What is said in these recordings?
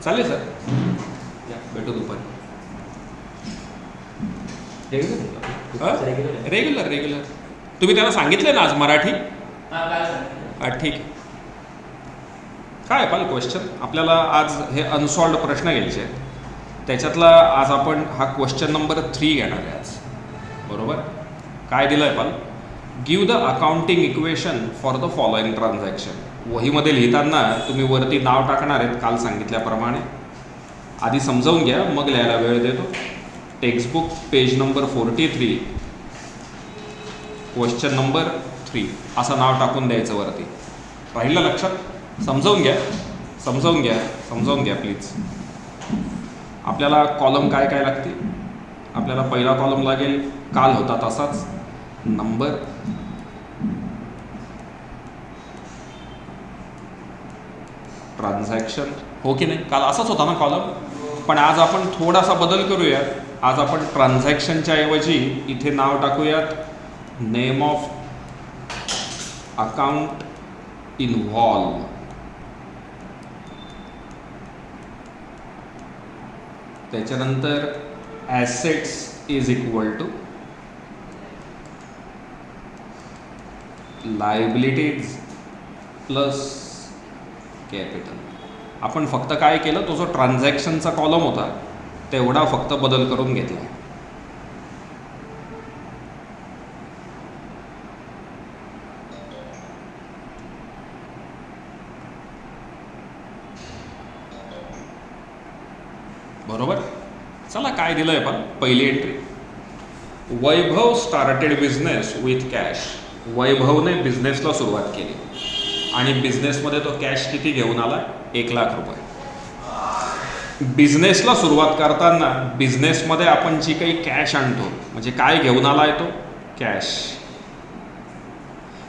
चालेल सर, या भेटू दुपारी. Regular regular. तुम्ही त्यांना सांगितले ना आज मराठी? ठीक आहे. काय पाल क्वेश्चन आपल्याला आज हे अनसॉल्ड प्रश्न घ्यायचे आहेत. त्याच्यातला आज आपण हा क्वेश्चन नंबर 3 घेणार आहे आज. बरोबर. काय दिलं आहे पाल? Give the accounting equation for the following transaction. वहीमध्ये लिहिताना तुम्ही वरती नाव टाकणार आहेत काल सांगितल्याप्रमाणे. आधी समजावून घ्या, मग लिहायला वेळ देतो. Textbook page number 43 question number 3 असं नाव टाकून द्यायचं वरती. राहिलं लक्षात? समजावून घ्या, समजावून घ्या, समजावून घ्या प्लीज. आपल्याला कॉलम काय काय लागते? आपल्याला पहिला कॉलम लागेल काल होता तसाच नंबर, ट्रान्झॅक्शन, हो की नाही? काल असाच होता ना कॉलम. पण आज आपण थोडासा बदल करूयात. आज आपण ट्रान्झॅक्शनच्या ऐवजी इथे नाव टाकूयात नेम ऑफ अकाउंट इन्व्हॉल्व. त्याच्यानंतर assets is equal to liabilities plus capital. आपण फक्त काय केलं, तो जो ट्रान्झॅक्शनचा कॉलम होता तेवढा फक्त बदल करून घेतला. बरोबर. चला काय दिलंय पण पहिली entry. Vaibhav started business with cash. वैभवने बिझनेसला सुरुवात केली आणि बिझनेसमध्ये तो कॅश किती घेऊन आला? 1,00,000 रुपये. बिझनेसला सुरुवात करताना बिझनेसमध्ये आपण जी काही कॅश आणतो म्हणजे काय घेऊन आला आहे तो? कॅश.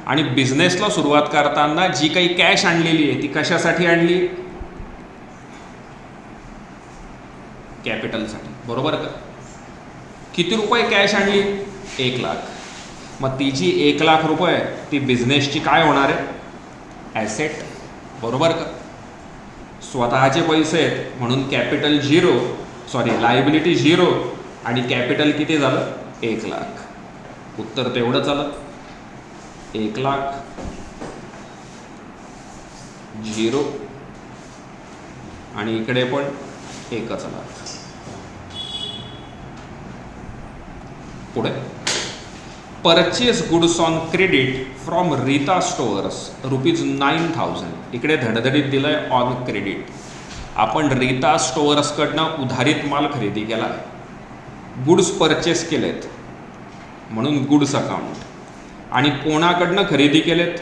आणि बिझनेसला सुरुवात करताना जी काही कॅश आणलेली आहे ती कशासाठी आणली? कॅपिटलसाठी. बरोबर का? किती रुपये कॅश आणली? 1,00,000. मग ती जी 1,00,000 रुपये ती बिझनेसची काय होणार आहे? ॲसेट. बरोबर का? स्वतःचे पैसे आहेत म्हणून कॅपिटल 0, सॉरी लायबिलिटी 0 आणि कॅपिटल किती झालं? 1,00,000. उत्तर तेवढंच आलं. 1,00,000 0 आणि इकडे पण 1,00,000. पुढे purchase goods on credit from Rita stores ₹9,000. इकडे धडधडीत दिलंय ऑन क्रेडिट. आपण रीता स्टोअर्सकडनं उधारीत माल खरेदी केला, गुड्स परचेस केलेत म्हणून गुड्स अकाउंट. आणि कोणाकडनं खरेदी केलेत?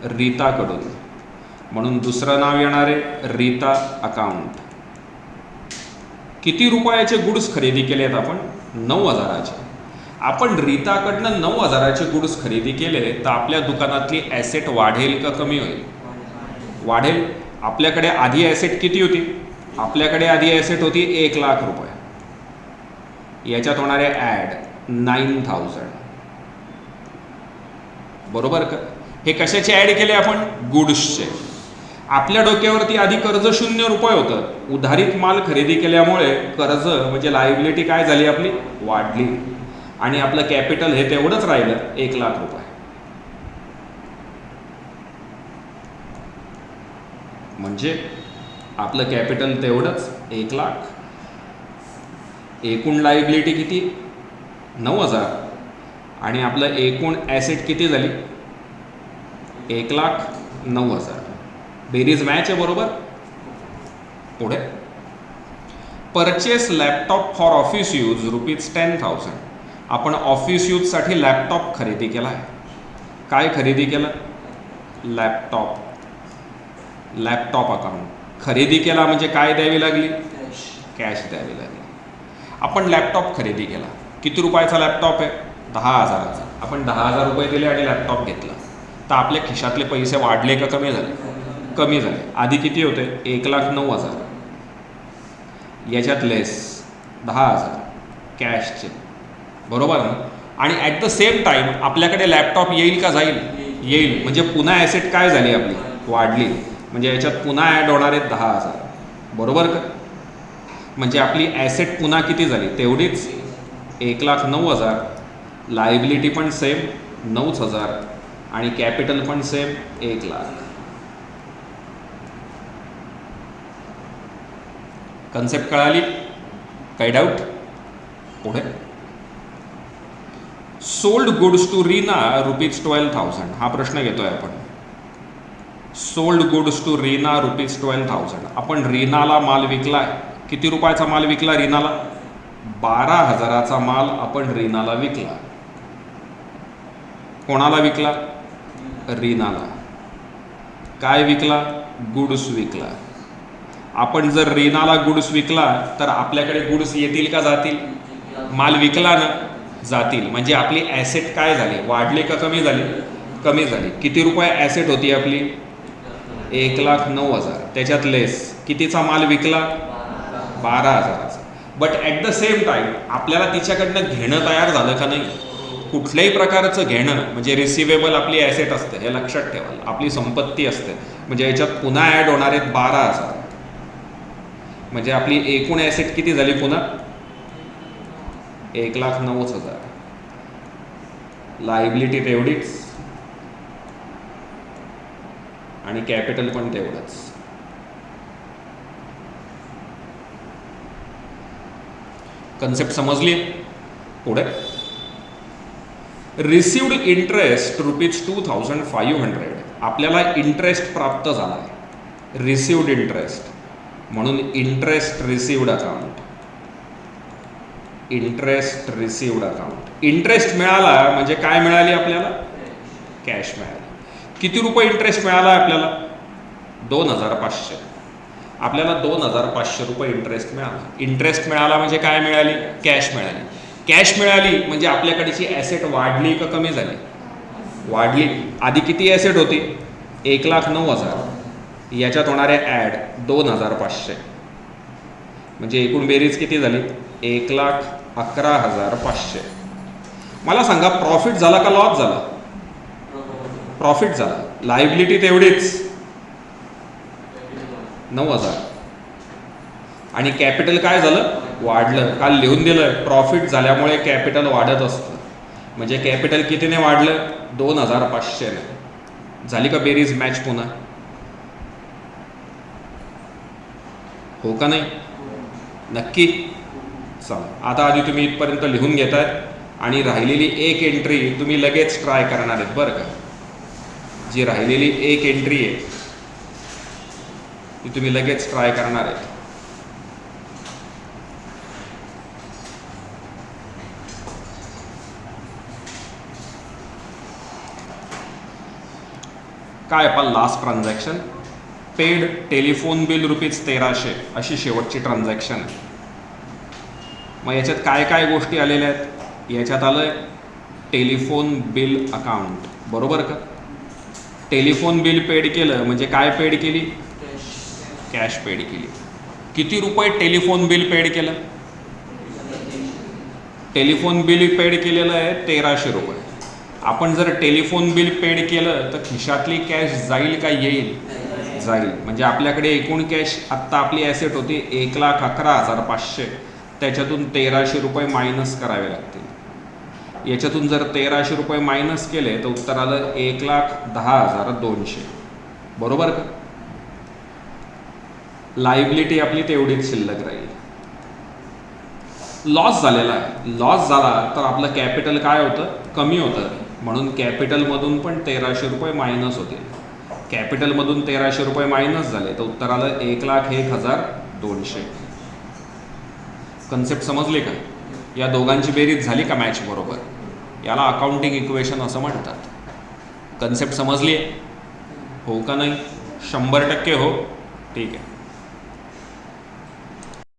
रीताकडून म्हणून दुसरं नाव येणार आहे रीता अकाउंट. किती रुपयाचे गुड्स खरेदी केलेत आपण? 9,000चे. आपण रीताकडनं 9,000चे गुड्स खरेदी केले तर आपल्या दुकानातली ॲसेट वाढेल का कमी होईल? वाढेल. आपल्याकडे आधी ॲसेट किती होती? आपल्याकडे आधी ॲसेट होती 1,00,000 रुपये. याच्यात होणारे ॲड 9,000. बरोबर का? हे कशाचे ॲड केले आपण? गुड्सचे. आपल्या डोक्यावरती आधी कर्ज 0 रुपये होतं. उधारीत माल खरेदी केल्यामुळे कर्ज म्हणजे लायबिलिटी काय झाली आपली? वाढली. आणि आपलं कॅपिटल हे तेवढंच राहिलं 1,00,000 रुपये. म्हणजे आपलं कॅपिटल तेवढंच 1,00,000. एकूण लायबिलिटी किती? 9,000. आणि आपलं एकूण ॲसेट किती झाली? 1,09,000. बेरीज मॅच आहे. बरोबर. पुढे purchase laptop for office use ₹10,000. आपण ऑफिस यूजसाठी लॅपटॉप खरेदी केला आहे. काय खरेदी केलं? लॅपटॉप. Laptop account. खरेदी केला म्हणजे काय द्यावी लागली? कॅश द्यावी लागली. आपण लॅपटॉप खरेदी केला. किती रुपयाचा लॅपटॉप आहे? 10,000चा. आपण 10,000 रुपये दिले आणि लॅपटॉप घेतला. तर आपल्या खिशातले पैसे वाढले का कमी झाले? कमी झाले. आधी किती होते? 1,09,000. याच्यात लेस 10,000 कॅशचे. बरोबर ना? आणि ॲट द सेम टाईम आपल्याकडे लॅपटॉप येईल का जाईल? येईल. म्हणजे पुन्हा ॲसेट काय झाली आपली? वाढली. म्हणजे याच्यात पुन्हा ॲड होणार आहेत 10,000, बरोबर का? म्हणजे आपली ॲसेट पुन्हा किती झाली तेवढीच 1,09,000, लायबिलिटी पण सेम 9,000 आणि कॅपिटल पण सेम 1,00,000. कन्सेप्ट कळाली? काही डाऊट? पुढे सोल्ड गुड्स टू रीना ₹12,000. हा प्रश्न घेतोय आपण. Sold goods to Reena ₹12,000. आपण रीनाला माल विकलाय. किती रुपयाचा माल विकला रीनाला? 12,000चा माल आपण रीनाला विकला. कोणाला विकला? रीनाला. काय विकला? गुड्स विकला. आपण जर रीनाला गुड्स विकला तर आपल्याकडे गुड्स येतील का जातील? माल विकला ना, जातील. म्हणजे आपली ॲसेट काय झाली? वाढली का कमी झाली? कमी झाली. किती रुपये ॲसेट होती आपली? 1,09,000. त्याच्यात लेस कितीचा माल विकला? 12,000चा. But at the same time आपल्याला तिच्याकडनं घेणं तयार झालं का नाही? कुठल्याही प्रकारचं घेणं म्हणजे रिसिवेबल आपली ॲसेट असते, हे लक्षात ठेवा. आपली संपत्ती असते. म्हणजे याच्यात पुन्हा ॲड होणार आहेत 12,000. म्हणजे आपली एकूण ॲसेट किती झाली पुन्हा? 1,09,000. लायबिलिटी तेवढीच आणि कॅपिटल पण तेवढंच. कन्सेप्ट समजली? पुढे रिसिव्ड इंटरेस्ट ₹2,500. आपल्याला इंटरेस्ट प्राप्त झाला आहे. रिसिव्ड इंटरेस्ट म्हणून interest received account. Interest received account. Interest मिळाला म्हणजे काय मिळाली आपल्याला? कॅश मिळाली. किती रुपये इंटरेस्ट मिळाला आपल्याला? 2,500. आपल्याला 2,500 रुपये इंटरेस्ट मिळाला. इंटरेस्ट मिळाला म्हणजे काय मिळाली? कॅश मिळाली. कॅश मिळाली म्हणजे आपल्याकडची ॲसेट वाढली का कमी झाली? वाढली. आधी किती ॲसेट होती? 1,09,000. याच्यात होणारे ॲड 2,500. म्हणजे एकूण बेरीज किती झाली? 1,11,500. मला सांगा प्रॉफिट झाला का लॉस झाला? प्रॉफिट झाला. लायबिलिटी तेवढीच 9,000 आणि कॅपिटल काय झालं? वाढलं. काल लिहून दिलं प्रॉफिट झाल्यामुळे कॅपिटल वाढत असतं. म्हणजे कॅपिटल कितीने वाढलं? 2,500ने. झाली का बेरीज मॅच पुन्हा? हो का नाही? नक्की? चला आता आधी तुम्ही इथपर्यंत लिहून घेताय आणि राहिलेली एक एंट्री तुम्ही लगेच ट्राय करणार आहेत बरं का. जी राहिलेली एक एंट्री आहे ती तुम्ही लगेच ट्राय करणार आहेत. काय आपण last transaction paid telephone bill ₹1,300 अशी शेवटची ट्रान्झॅक्शन आहे. मग याच्यात काय काय गोष्टी आलेल्या आहेत? याच्यात आलं टेलिफोन बिल अकाउंट, बरोबर का? टेलिफोन बिल पेड केलं म्हणजे काय पेड केली? कॅश पेड केली. किती रुपये टेलिफोन बिल पेड केलं? टेलिफोन बिल पेड केलेलं आहे 1,300 रुपये. आपण जर टेलिफोन बिल पेड केलं तर खिशातली कॅश जाईल का येईल? जाईल. म्हणजे आपल्याकडे एकूण कॅश आत्ता आपली ॲसेट होती 1,11,500. त्याच्यातून 1,300 रुपये मायनस करावे लागतील. याच्यातून जर 1,300 रुपये मायनस केले तर उत्तर आलं 1,10,200. बरोबर का? लायबिलिटी आपली तेवढीच शिल्लक राहील. लॉस झालेला आहे. लॉस झाला तर आपलं कॅपिटल काय होतं? कमी होतं. म्हणून कॅपिटलमधून पण 1,300 रुपये मायनस होते. कॅपिटलमधून 1,300 रुपये मायनस झाले तर उत्तर आलं 1,01,200. कन्सेप्ट समजले का? या दोघांची बेरीज झाली का मॅच बरोबर? याला अकाउंटिंग इक्वेशन असं म्हणतात. कन्सेप्ट समजली आहे? हो का नाही? 100% हो. ठीक आहे.